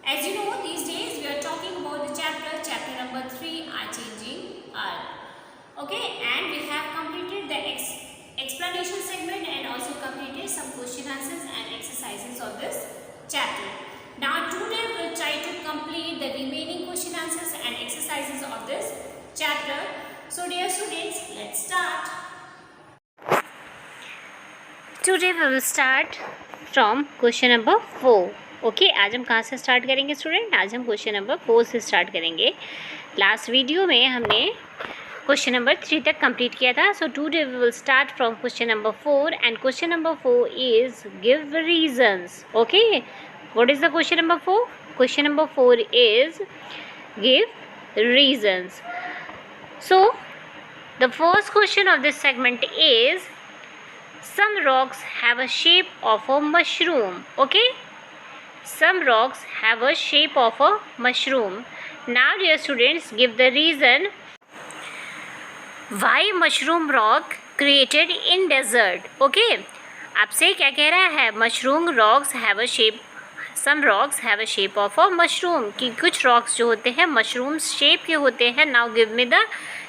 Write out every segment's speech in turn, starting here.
As you know, these days we are talking about the chapter number 3, Are Changing Earth. Okay, and we have completed the explanation segment and also completed some question answers and exercises of this chapter. Now today we will try to complete the remaining question answers and exercises of this chapter. So dear students, let's start. Today we will start from question number 4. Okay आज हम कहाँ से start करेंगे student? आज हम question number 4 से start करेंगे. Last video में हमने क्वेश्चन नंबर 3 तक कंप्लीट किया था. So today we will start from question number 4 and question number 4 is give reasons. Okay, what is the question number 4? Question number 4 is give reasons. So the first question of this segment is some rocks have a shape of a mushroom. Okay, some rocks have a shape of a mushroom. Now dear students, give the reason why mushroom rock created in desert. Okay, आपसे क्या कह रहा है? mushroom rocks have a shape, some rocks have a shape of a mushroom, कि कुछ rocks जो होते हैं mushroom shape के होते हैं. Now give me the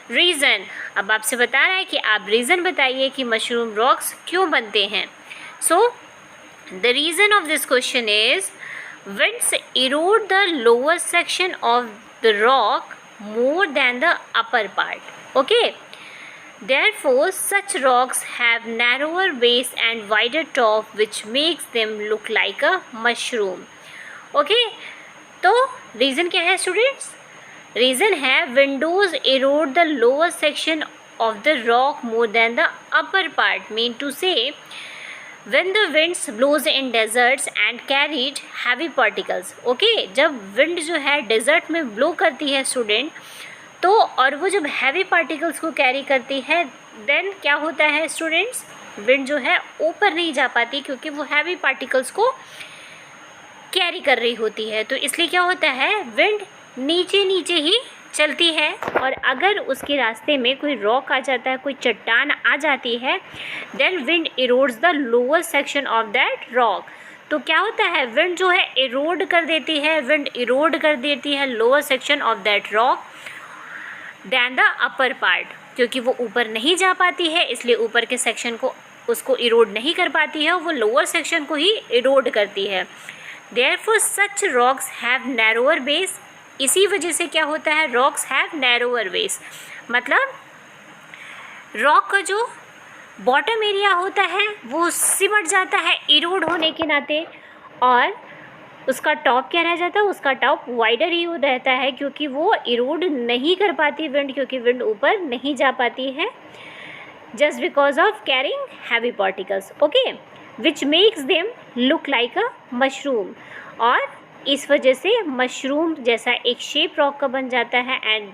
reason. अब आपसे बता रहा है कि आप रीज़न बताइए कि मशरूम रॉक्स क्यों बनते हैं. So the reason of this question is winds erode the lower section of the rock more than the upper part. Okay, therefore such rocks have narrower base and wider top which makes them look like a mushroom. Okay, तो reason क्या है students? Reason है winds erode the lower section of the rock more than the upper part. Mean to say when the winds blows in deserts and carried heavy particles. Okay, जब wind जो है desert में blow करती है student, तो और वो जब हैवी पार्टिकल्स को कैरी करती है, देन क्या होता है स्टूडेंट्स? विंड जो है ऊपर नहीं जा पाती क्योंकि वो हैवी पार्टिकल्स को कैरी कर रही होती है. तो इसलिए क्या होता है, विंड नीचे नीचे ही चलती है, और अगर उसके रास्ते में कोई रॉक आ जाता है, कोई चट्टान आ जाती है, then wind erodes the lower section of that rock. तो क्या होता है, विंड जो है इरोड कर देती है, विंड इरोड कर देती है lower section of that rock than the upper part. क्योंकि वो ऊपर नहीं जा पाती है, इसलिए ऊपर के सेक्शन को उसको इरोड नहीं कर पाती है, वो लोअर सेक्शन को ही इरोड करती है. Therefore such rocks have narrower base. इसी वजह से क्या होता है, रॉक्स हैव नैरोअर बेस. मतलब रॉक का जो बॉटम एरिया होता है वो सिमट जाता है इरोड होने के नाते, और उसका टॉप क्या रह जाता है, उसका टॉप वाइडर ही रहता है, क्योंकि वो इरोड नहीं कर पाती विंड, क्योंकि विंड ऊपर नहीं जा पाती है, just because of carrying heavy particles. Okay, which makes them look like a mushroom. और इस वजह से मशरूम जैसा एक शेप रॉक का बन जाता है, and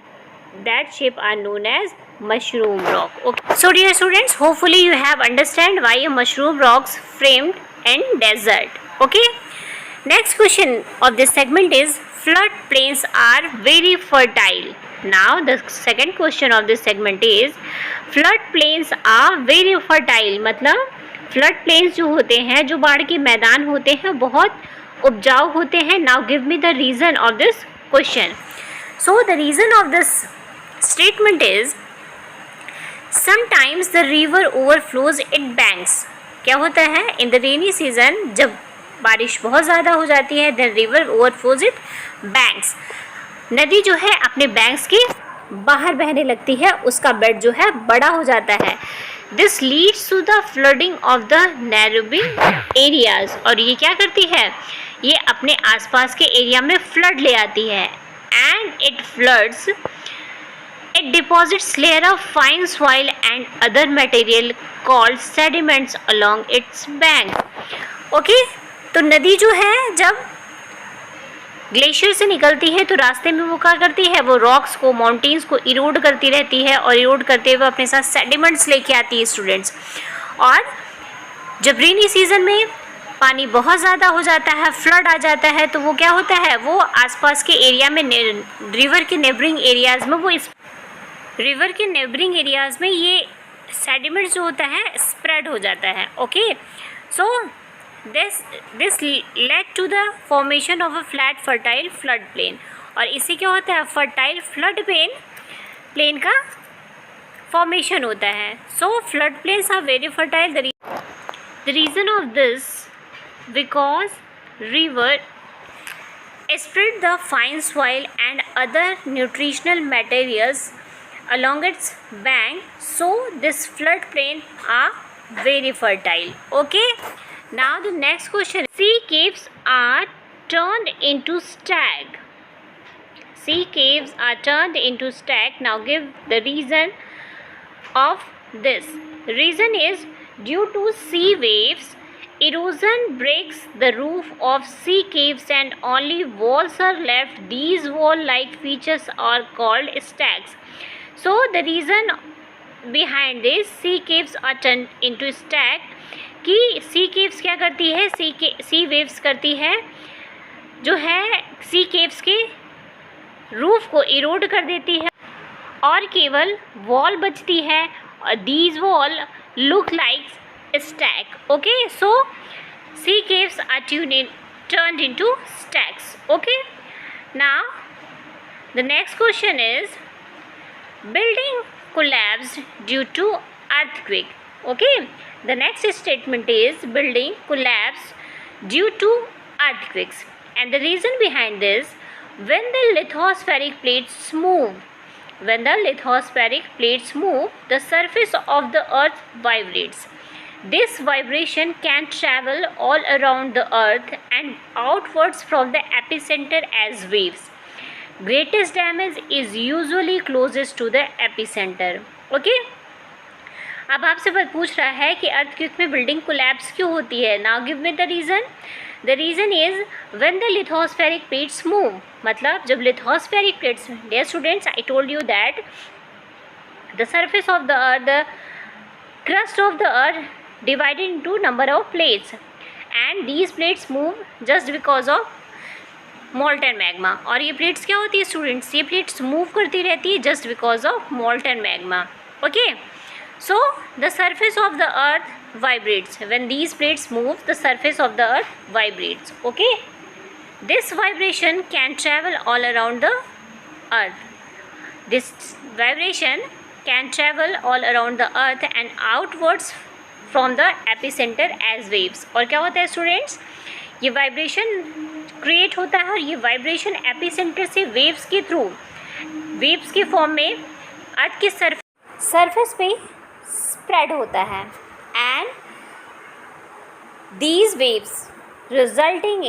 that shape are known as mushroom rock. Okay, so dear students, hopefully you have understand why mushroom rocks framed in desert. Okay, next question of this segment is flood plains are very fertile. Now the second question of this segment is flood plains are very fertile. मतलब flood plains जो होते हैं, जो बाढ़ के मैदान होते हैं, बहुत उपजाऊ होते हैं. Now give me the reason of this question. So the reason of this statement is sometimes the river overflows it banks. क्या होता है, इन द रेनी सीजन जब बारिश बहुत ज़्यादा हो जाती है, the river overflows it banks. नदी जो है अपने बैंक्स के बाहर बहने लगती है, उसका बेड जो है बड़ा हो जाता है. This leads to the flooding of the neighbouring areas. और ये क्या करती है, ये अपने आसपास के एरिया में फ्लड ले आती है. And it floods, it deposits layer of fine soil and other material called sediments along it's bank. Okay, तो नदी जो है जब ग्लेशियर से निकलती है, तो रास्ते में वो क्या करती है, वो रॉक्स को, माउंटेन्स को इरोड करती रहती है, और इरोड करते हुए अपने साथ सेडिमेंट्स लेके आती है स्टूडेंट्स. और जब रेनी सीजन में पानी बहुत ज़्यादा हो जाता है, फ्लड आ जाता है, तो वो क्या होता है, वो आसपास के एरिया में, रिवर के नेबरिंग एरियाज़ में, वो इस रिवर के नेबरिंग एरियाज़ में ये सेडिमेंट्स जो होता है स्प्रेड हो जाता है. Okay, so This led to the formation of a flat fertile flood plain. और इससे क्या होता है, फर्टाइल फ्लड प्लेन का फॉर्मेशन होता है. So flood plains are very fertile. The reason of this, because river spread the fine soil and other nutritional materials along its bank, so this flood plain are very fertile. Okay, now the next question. Sea caves are turned into stag. Sea caves are turned into stag. Now give the reason of this. Reason is due to sea waves, erosion breaks the roof of sea caves and only walls are left. These wall-like features are called stags. So the reason behind this, sea caves are turned into stag, कि sea caves क्या करती है, sea waves करती है जो है sea caves के roof को इरोड कर देती है और केवल वॉल बचती है. These wall look like stag. Okay, so sea caves are turned into stags. Okay, now the next question is building collapsed due to earthquake. Okay, the next statement is building collapsed due to earthquakes, and the reason behind this, when the lithospheric plates move, when the lithospheric plates move, the surface of the earth vibrates. This vibration can travel all around the earth and outwards from the epicenter as waves. Greatest damage is usually closest to the epicenter. Okay, अब आपसे पूछ रहा है कि earthquake में building collapse क्यों होती है. Now give me the reason. The reason is when the lithospheric plates move. मतलब जब lithospheric plates, dear students, I told you that the surface of the earth, the crust of the earth divided into number of plates, and these plates move just because of molten magma. और ये plates क्या होती है students, ये plates move करती रहती है just because of molten magma. Okay, so the surface of the earth vibrates. When these plates move, the surface of the earth vibrates. Okay, this vibration can travel all around the earth. This vibration can travel all around the earth and outwards from the epicenter as waves. और क्या होता है students, ये vibration create होता है और ये vibration epicentre से वेव्स के थ्रू, वेव्स के फॉर्म में अर्थ के सरफेस पे स्प्रेड होता है. And these waves resulting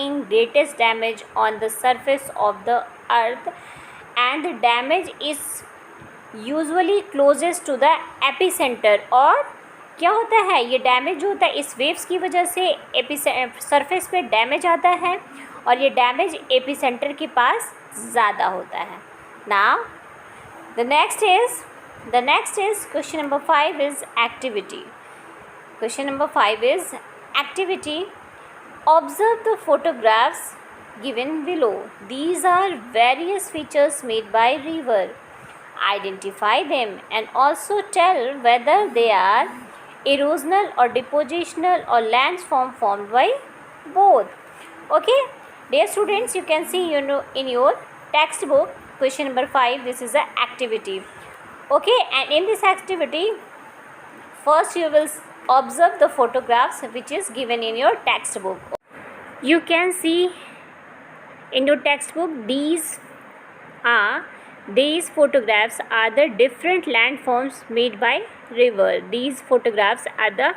in greatest damage on the surface of the earth, and the damage is usually closest to the epicenter. और क्या होता है, ये डैमेज जो होता है इस वेव्स की वजह से सरफेस पे डैमेज आता है और ये डैमेज एपिसेंटर के पास ज़्यादा होता है. Now the next is question number 5 is activity. Question number 5 is activity. Observe the photographs given below. These are various features made by river. Identify them and also tell whether they are erosional or depositional or landform formed by both. Okay, dear students, you can see in your textbook question number 5, this is the activity. Okay, and in this activity first you will observe the photographs which is given in your textbook. You can see in your textbook these photographs are the different landforms made by river. These photographs are the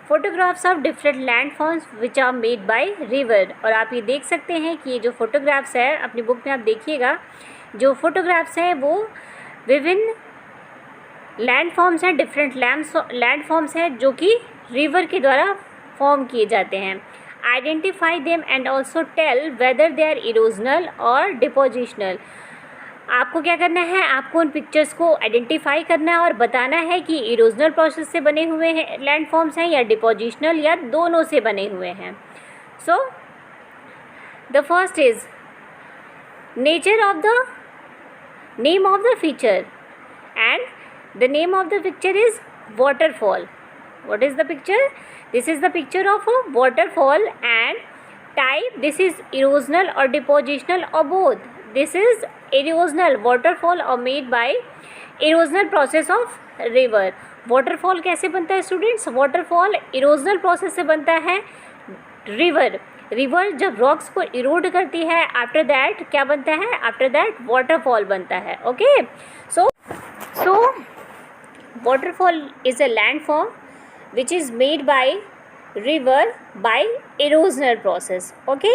photographs of different landforms which are made by river. और आप ये देख सकते हैं कि ये जो photographs है अपनी बुक में आप देखिएगा, जो photographs हैं वो विभिन्न लैंडफॉर्म्स हैं, डिफरेंट लैंडफॉर्म्स हैं जो कि रिवर के द्वारा फॉर्म किए जाते हैं. Identify them and also tell whether they are erosional और डिपोजिशनल. आपको क्या करना है, आपको उन पिक्चर्स को आइडेंटिफाई करना है और बताना है कि इरोजनल प्रोसेस से बने हुए हैं लैंडफॉर्म्स हैं या डिपोजिशनल या दोनों से बने हुए हैं. So the first is nature of the name of the feature, and the name of the picture is waterfall. What is the picture? This is the picture of a waterfall, and type, this is erosional or depositional or both. This is erosional, waterfall or made by erosional process of river. waterfall कैसे बनता है students? waterfall erosional process से बनता है. River जब rocks को इरोड करती है, आफ्टर दैट क्या बनता है? आफ्टर दैट वाटरफॉल बनता है. Okay, so waterfall is a landform which is made by river by erosional process. Okay,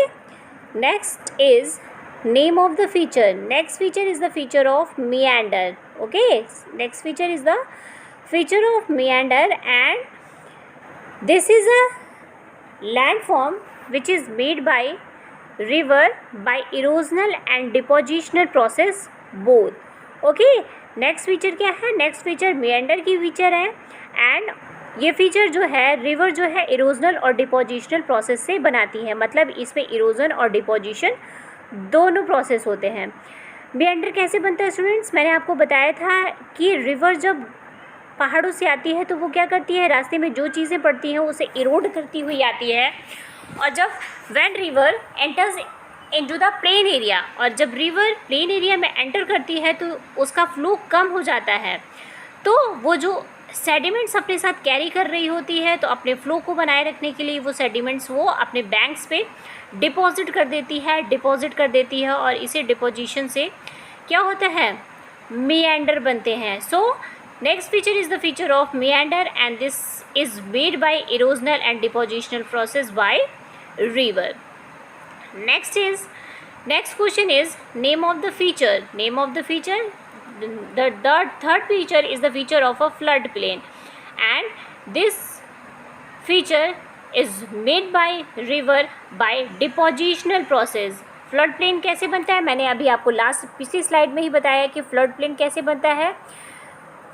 next is name of the feature. Next feature is the feature of meander. Okay, next feature is the feature of meander, and this is a landform which is made by river by erosional and depositional process both. Okay, next feature क्या है? Next feature Mendhar की feature है, and ये feature जो है river जो है erosional और डिपोजिशनल प्रोसेस से बनाती है. मतलब इसमें इरोजन और डिपोजिशन दोनों प्रोसेस होते हैं. मेंडर कैसे बनता है स्टूडेंट्स? मैंने आपको बताया था कि रिवर जब पहाड़ों से आती है तो वो क्या करती है? रास्ते में जो चीज़ें पड़ती हैं उसे इरोड करती हुई आती है, और जब when river enters into the plain area, और जब रिवर प्लेन एरिया में एंटर करती है तो उसका फ्लो कम हो जाता है. तो वो जो सेडिमेंट्स अपने साथ कैरी कर रही होती है, तो अपने फ्लो को बनाए रखने के लिए वो सेडिमेंट्स वो अपने बैंक्स पे डिपॉजिट कर देती है, और इसे डिपोजिशन से क्या होता है? मेंडर बनते हैं. So next feature is the feature of meander, and this is made by erosional and depositional process by river. Next question is name of the feature. Name of the feature, the third feature is the feature of a flood plain, and this feature is made by river by depositional process. Flood plain कैसे बनता है? मैंने अभी आपको पिछली slide में ही बताया कि फ्लड प्लेन कैसे बनता है.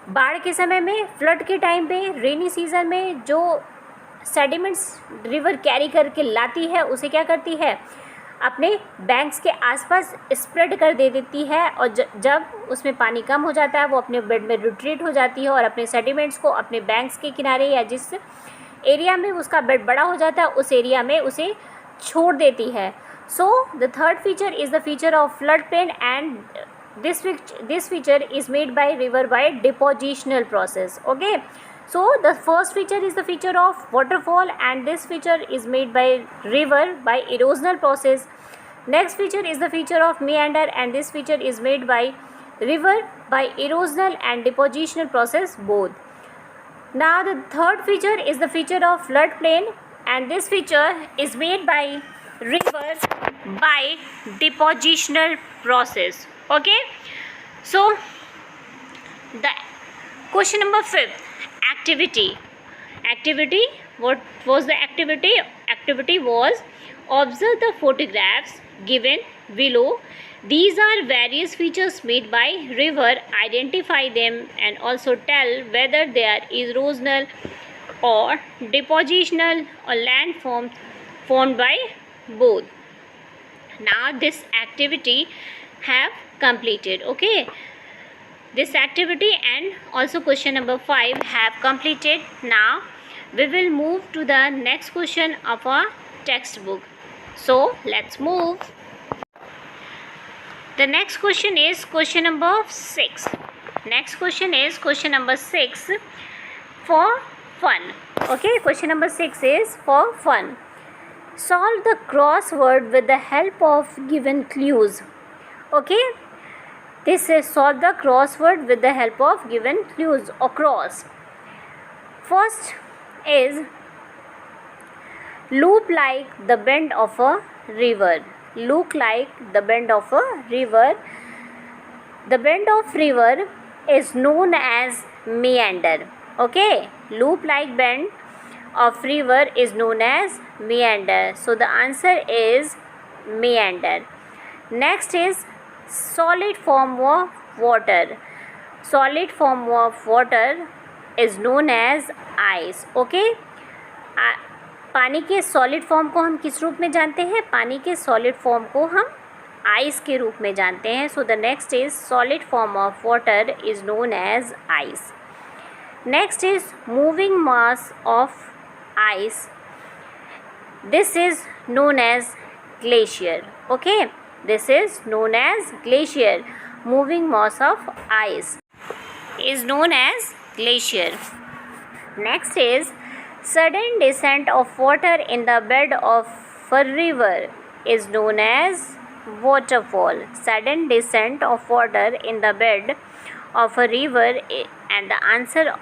बाढ़ के समय में, फ्लड के टाइम पे, रेनी सीजन में जो सेडिमेंट्स रिवर कैरी करके लाती है उसे क्या करती है? अपने बैंक्स के आसपास स्प्रेड कर दे देती है, और जब उसमें पानी कम हो जाता है वो अपने बेड में रिट्रीट हो जाती है और अपने सेडिमेंट्स को अपने बैंक्स के किनारे या जिस एरिया में उसका बेड बड़ा हो जाता है उस एरिया में उसे छोड़ देती है. So the third feature is the feature of flood plain, and this feature is made by river by depositional process. Okay, so the first feature is the feature of waterfall, and this feature is made by river by erosional process. Next feature is the feature of meander, and this feature is made by river by erosional and depositional process both. Now the third feature is the feature of flood plain, and this feature is made by river by depositional process. Okay, so the question number 5, activity. What was the activity? Activity was observe the photographs given below. These are various features made by river. Identify them and also tell whether they are erosional or depositional or landforms formed by both. Now this activity have completed. Okay, this activity and also question number 5 have completed. Now we will move to the next question of our textbook. So let's move. The next question is question number 6. Next question is question number 6 for fun. Okay, question number 6 is for fun. Solve the crossword with the help of given clues. Okay, this is solve the crossword with the help of given clues or cross. First is look like the bend of a river. Look like the bend of a river. The bend of river is known as meander. Okay, loop like bend of river is known as meander. So the answer is meander. Next is solid form of water. Solid form of water is known as ice. Okay, पानी के solid form को हम किस रूप में जानते हैं? पानी के सॉलिड फॉर्म को हम आइस के रूप में जानते हैं. So the next is solid form of water is known as ice. Next is moving mass of ice. This is known as glacier. Okay, this is known as glacier. Moving mass of ice is known as glacier. Next is sudden descent of water in the bed of a river is known as waterfall. Sudden descent of water in the bed of a river, and the answer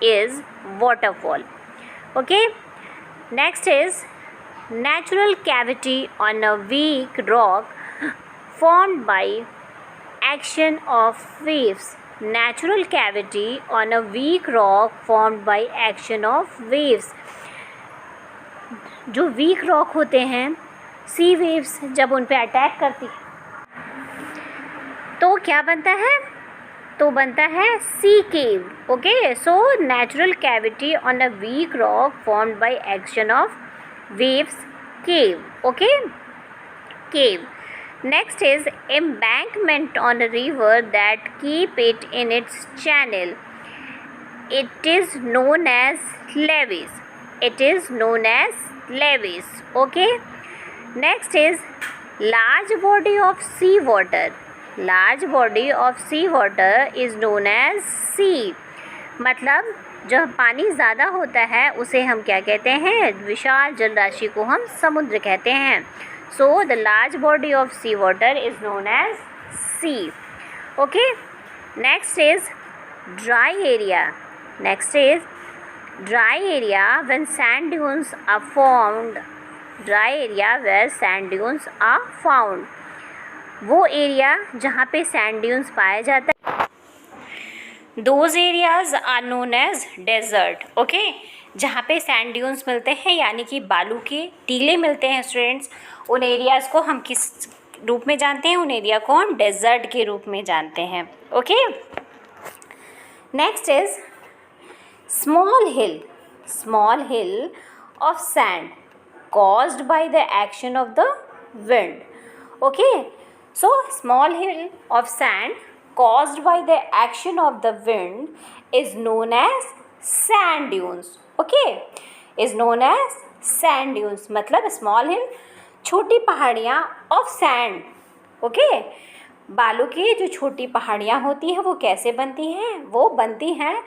is waterfall. Okay, next is natural cavity on a weak rock formed by action of waves. Natural cavity on a weak rock formed by action of waves. जो week rock होते हैं, सी waves जब उन पे attack करती तो क्या बनता है? तो बनता है sea cave. Okay, so natural cavity on a weak rock formed by action of waves, cave. Okay, cave. Next is embankment on a river that keep it in its channel. It is known as levees. It is known as levees. Okay, next is large body of sea water. Large body of sea water is known as sea. मतलब जब पानी ज़्यादा होता है उसे हम क्या कहते हैं? विशाल जल राशि को हम समुद्र कहते हैं. So the large body of sea water is known as sea. Okay, next is dry area. Next is dry area when sand dunes are formed. Dry area where sand dunes are found. वो area जहाँ पे sand dunes पाया जाता है, those areas are known as desert. Okay, जहाँ पे sand dunes मिलते हैं यानी कि बालू के टीले मिलते हैं स्टूडेंट्स, उन एरियाज़ को हम किस रूप में जानते हैं? उन एरिया को हम डेजर्ट के रूप में जानते हैं. Okay, next is small hill. Small hill of sand caused by the action of the wind. Okay, so small hill of sand caused by the action of the wind is known as sand dunes. Okay, is known as sand dunes. मतलब small hill, छोटी पहाड़ियाँ of sand. Okay, बालू की जो छोटी पहाड़ियाँ होती हैं वो कैसे बनती हैं? वो बनती हैं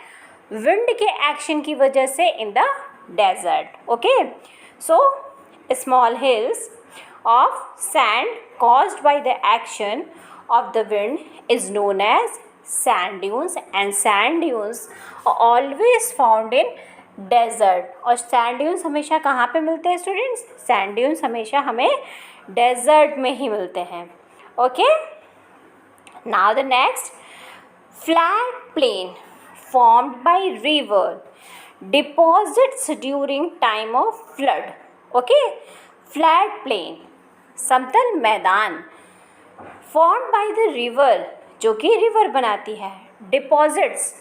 विंड के एक्शन की वजह से in the desert. Okay, so small hills of sand caused by the action of the wind is known as sand dunes, and sand dunes are always found in desert. और sand dunes हमेशा कहाँ पे मिलते हैं students? sand dunes हमेशा हमें desert में ही मिलते हैं. Okay, now the next flat plain formed by river deposits during time of flood. Okay, flat plain, समतल मैदान, फॉर्म बाय द रिवर, जो कि रिवर बनाती है, deposits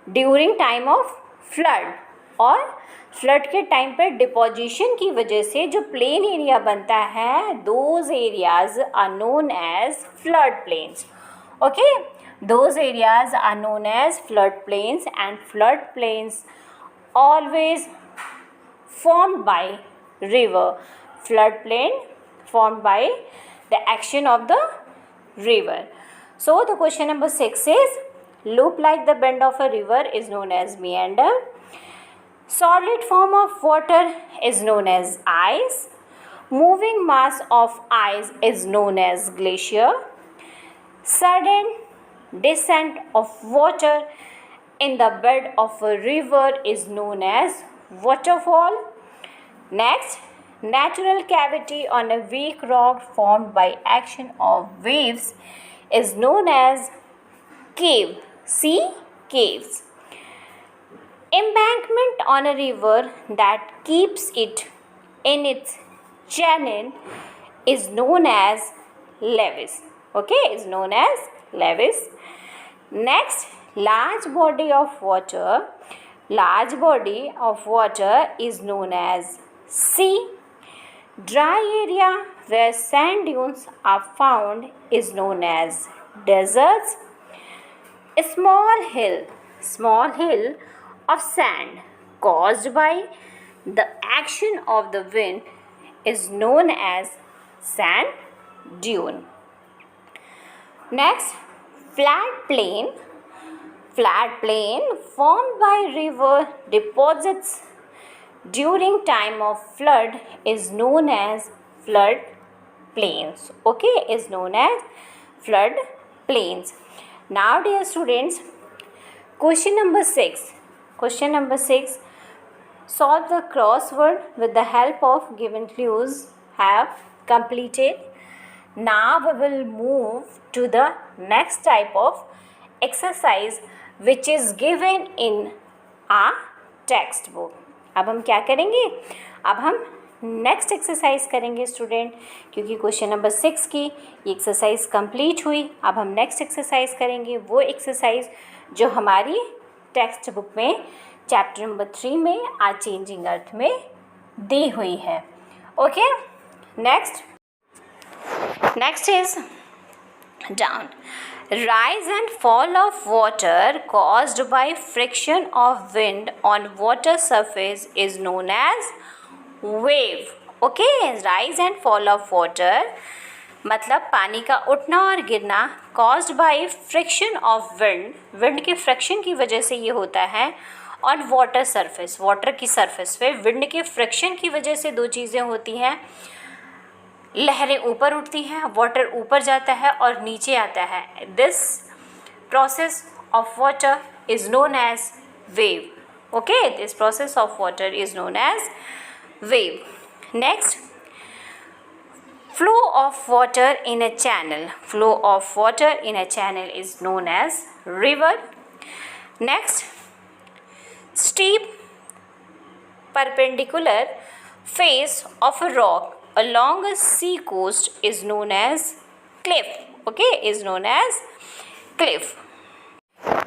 during time of flood, और फ्लड के टाइम पर डिपोजिशन की वजह से जो प्लेन एरिया बनता है, those areas are known as flood plains. Okay, those areas are known as flood plains, and flood plains always formed by river. Floodplain formed by the action of the river. So the question number 6 is loop like the bend of a river is known as meander. Solid form of water is known as ice. Moving mass of ice is known as glacier. Sudden descent of water in the bed of a river is known as waterfall. Next, natural cavity on a weak rock formed by action of waves is known as cave. See, caves. Embankment on a river that keeps it in its channel is known as levees. Okay, is known as levees. Next, large body of water. Large body of water is known as sea. Dry area where sand dunes are found is known as deserts. A small hill of sand caused by the action of the wind is known as sand dune. Next, flat plain. Flat plain formed by river deposits during time of flood is known as flood plains. Okay, is known as flood plains. Now, dear students, question number 6. Question number 6. Solve the crossword with the help of given clues. Have completed. Now we will move to the next type of exercise which is given in a textbook. अब हम क्या करेंगे? अब हम next exercise करेंगे student, क्योंकि question number 6 की ये एक्सरसाइज कंप्लीट हुई. अब हम नेक्स्ट एक्सरसाइज करेंगे, वो एक्सरसाइज जो हमारी टेक्स्ट बुक में चैप्टर नंबर 3 में आ चेंजिंग अर्थ में दी हुई है. Okay, next is down. Rise and fall of water caused by friction of wind on water surface is known as wave. Okay, rise and fall of water मतलब पानी का उठना और गिरना caused by friction of wind. Wind के friction की वजह से ये होता है. on water surface, वाटर की सरफेस पे विंड के फ्रिक्शन की वजह से दो चीज़ें होती हैं. लहरें ऊपर उठती हैं, वाटर ऊपर जाता है और नीचे आता है. This process of water is known as wave. Okay, this process of water is known as wave. Next, flow of water in a channel. Flow of water in a channel is known as river. Next, steep perpendicular face of a rock along a sea coast is known as cliff. Okay, is known as cliff.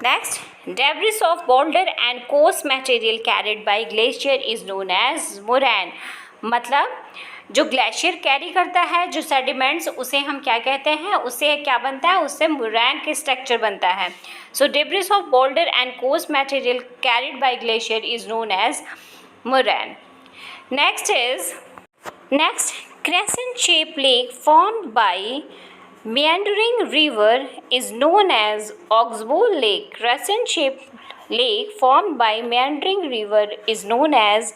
Next, debris of boulder and coarse material carried by glacier is known as moraine. मतलब जो glacier carry करता है जो sediments, उसे हम क्या कहते हैं? उससे क्या बनता है? उससे मोरैन के स्ट्रक्चर बनता है. So debris of boulder and coarse material carried by glacier is known as moraine. Next, crescent shaped lake formed by meandering river is known as Oxbow Lake. Crescent shaped lake formed by meandering river is known as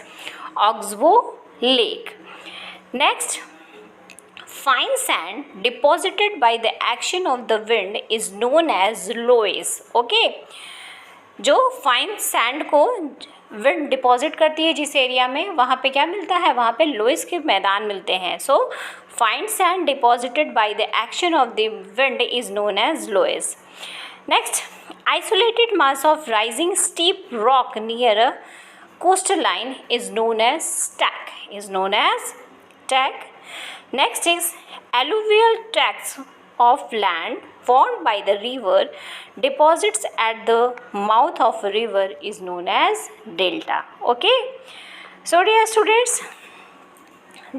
Oxbow Lake. Next, fine sand deposited by the action of the wind is known as loess. Okay, जो fine sand को wind deposit करती है जिस area में, वहाँ पे क्या मिलता है? वहाँ पे लोइस के मैदान मिलते हैं. So fine sand deposited by the action of the wind is known as loess. Next, isolated mass of rising steep rock near a coastal line is known as stack. Is known as tack. Next is alluvial tracts of land formed by the river deposits at the mouth of a river is known as delta. Okay, so dear students,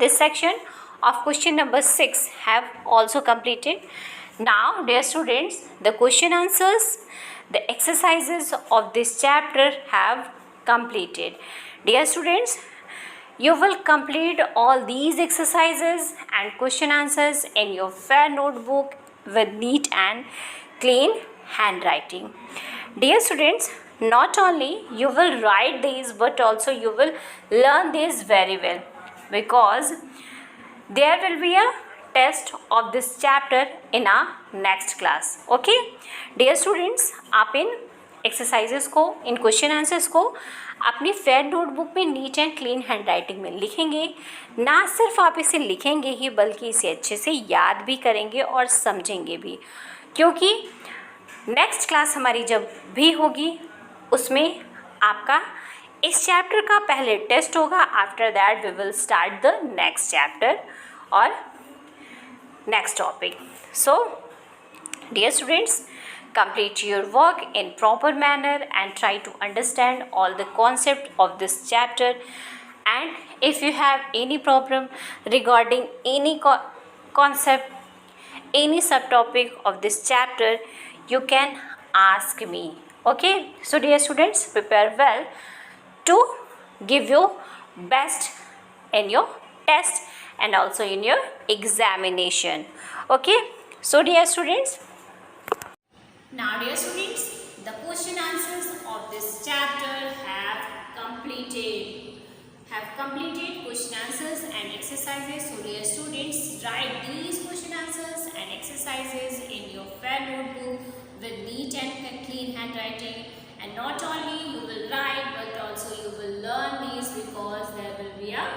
this section of question number 6 have also completed. Now dear students, the question answers, the exercises of this chapter have completed. Dear students, you will complete all these exercises and question answers in your fair notebook with neat and clean handwriting. Dear students, not only you will write these but also you will learn these very well, because there will be a test of this chapter in our next class. Okay, dear students, आप इन exercises को, इन question answers को अपनी fair notebook में neat and clean handwriting में लिखेंगे. ना सिर्फ आप इसे लिखेंगे ही बल्कि इसे अच्छे से याद भी करेंगे और समझेंगे भी, क्योंकि नेक्स्ट क्लास हमारी जब भी होगी उसमें आपका इस चैप्टर का पहले टेस्ट होगा. After that we will start the next chapter और next topic. So dear students, complete your work in proper manner and try to understand all the concept of this chapter. And if you have any problem regarding any concept, any subtopic of this chapter, you can ask me. Okay, so dear students, prepare well to give your best in your test and also in your examination. Okay, so dear students, Now dear students, the question answers of this chapter have completed. Question answers and exercises. So dear students, write these question answers and exercises in your fair notebook with neat and clean handwriting. And not only you will write, but also you will learn these, because there will be a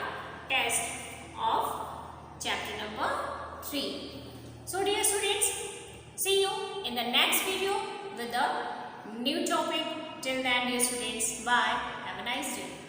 test of chapter number 3. So dear students, see you in the next video with a new topic. Till then, dear students, bye. Have a nice day.